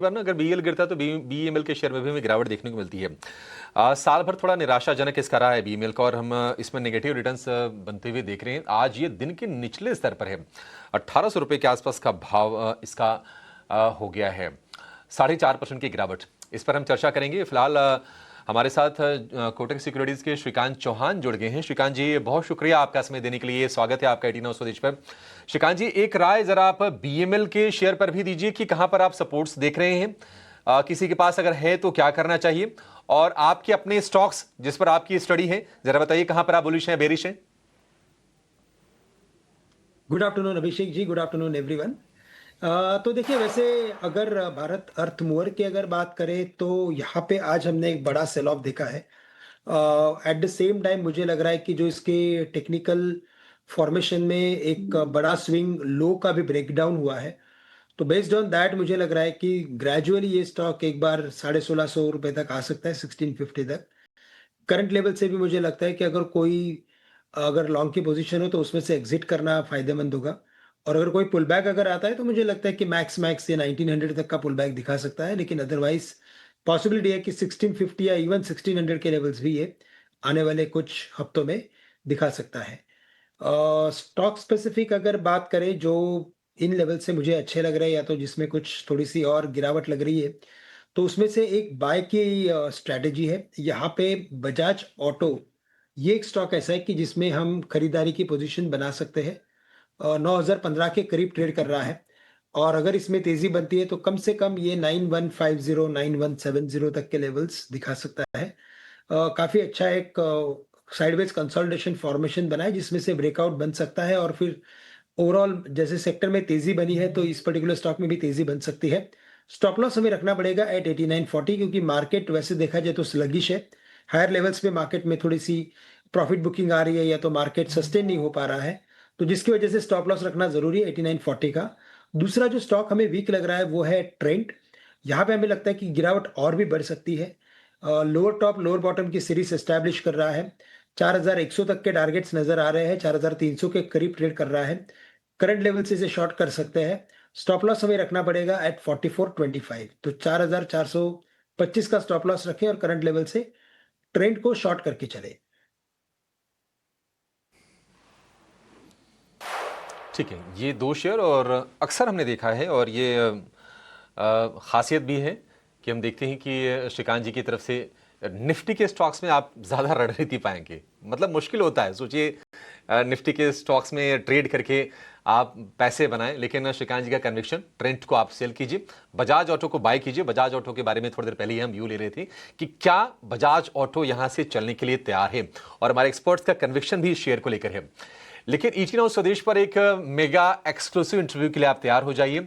बार ना अगर बीईएल गिरता है तो बीईएमएल के शेयर में भी हमें गिरावट देखने को मिलती है। साल भर थोड़ा निराशाजनक इसका रहा है बीईएमएल का और हम इसमें नेगेटिव रिटर्न्स बनते हुए देख रहे हैं। आज ये दिन के निचले स्तर पर है, 1800 रुपये के आसपास का भाव इसका हो गया है। 4.5% की गिरावट, इस पर हम चर्चा करेंगे। फिलहाल हमारे साथ कोटक सिक्योरिटीज के श्रीकांत चौहान जुड़ गए हैं। श्रीकांत जी, बहुत शुक्रिया आपका समय देने के लिए। स्वागत है आपका 18 हाउस स्वदेश पर। श्रीकांत जी, एक राय जरा आप बीईएमएल के शेयर पर भी दीजिए कि कहां पर आप सपोर्ट्स देख रहे हैं, किसी के पास अगर है तो क्या करना चाहिए, और आपके अपने स्टॉक्स जिस पर आपकी स्टडी है जरा बताइए कहां पर आप बुलिश हैं, बेरिश हैं। Good afternoon Abhishek ji, good afternoon everyone. तो देखिए, वैसे अगर भारत अर्थ मूवर की अगर बात करें तो यहाँ पे आज हमने एक बड़ा सेल ऑफ देखा है। एट द सेम टाइम मुझे लग रहा है कि जो इसके टेक्निकल फॉर्मेशन में एक बड़ा स्विंग लो का भी ब्रेकडाउन हुआ है। तो बेस्ड ऑन दैट मुझे लग रहा है कि ग्रेजुअली ये स्टॉक एक बार 1650 रुपए तक आ सकता है, 1650 तक। करंट लेवल से भी मुझे लगता है कि अगर लॉन्ग की पोजीशन हो तो उसमें से एग्जिट करना फायदेमंद होगा। और अगर कोई पुल बैक अगर आता है तो मुझे लगता है कि मैक्स मैक्स ये 1900 तक का पुल बैक दिखा सकता है, लेकिन अदरवाइज पॉसिबिलिटी है कि 1650 या इवन 1600 के लेवल्स भी ये आने वाले कुछ हफ्तों में दिखा सकता है। स्टॉक स्पेसिफिक अगर बात करें जो इन लेवल से मुझे अच्छे लग रहे हैं या तो जिसमें कुछ थोड़ी सी और गिरावट लग रही है, तो उसमें से एक बाय की स्ट्रैटेजी है। यहाँ पे बजाज ऑटो, ये एक स्टॉक ऐसा है कि जिसमें हम खरीदारी की पोजीशन बना सकते हैं। 9015 के करीब ट्रेड कर रहा है, और अगर इसमें तेजी बनती है तो कम से कम ये 9150 9170 तक के लेवल्स दिखा सकता है। काफी अच्छा एक साइडवेज कंसोलिडेशन फॉर्मेशन बना है जिसमें से ब्रेकआउट बन सकता है, और फिर ओवरऑल जैसे सेक्टर में तेजी बनी है तो इस पर्टिकुलर स्टॉक में भी तेजी बन सकती है। स्टॉप लॉस हमें रखना पड़ेगा एट 8940, क्योंकि मार्केट वैसे देखा जाए तो स्लगिश है। हायर लेवल्स पे मार्केट में थोड़ी सी प्रॉफिट बुकिंग आ रही है या तो मार्केट सस्टेन नहीं हो पा रहा है, तो जिसकी वजह से स्टॉप लॉस रखना जरूरी है 8940 का। दूसरा जो स्टॉक हमें वीक लग रहा है वो है ट्रेंड। यहाँ पे हमें लगता है कि गिरावट और भी बढ़ सकती है। लोअर टॉप लोअर बॉटम की सीरीज एस्टैब्लिश कर रहा है। 4100 तक के टारगेट्स नजर आ रहे हैं, 4300 के करीब ट्रेड कर रहा है। करंट लेवल से इसे शॉर्ट कर सकते हैं। स्टॉप लॉस हमें रखना पड़ेगा एट 4425, तो 4425 का स्टॉप लॉस रखें और करंट लेवल से ट्रेंड को शॉर्ट करके चले। ठीक है, ये दो शेयर और अक्सर हमने देखा है, और ये खासियत भी है कि हम देखते हैं कि श्रीकांत जी की तरफ से निफ्टी के स्टॉक्स में आप ज़्यादा रणनीति पाएंगे। मतलब मुश्किल होता है, सोचिए निफ्टी के स्टॉक्स में ट्रेड करके आप पैसे बनाएं, लेकिन श्रीकांत जी का कन्विक्शन, ट्रेंड को आप सेल कीजिए, बजाज ऑटो को बाय कीजिए। बजाज ऑटो के बारे में थोड़ी देर पहले ही हम व्यू ले रहे थे कि क्या बजाज ऑटो यहां से चलने के लिए तैयार है, और हमारे एक्सपर्ट्स का कन्विक्शन भी इस शेयर को लेकर है। लेकिन 18 हाउस स्वदेश पर एक मेगा एक्सक्लूसिव इंटरव्यू के लिए आप तैयार हो जाइए।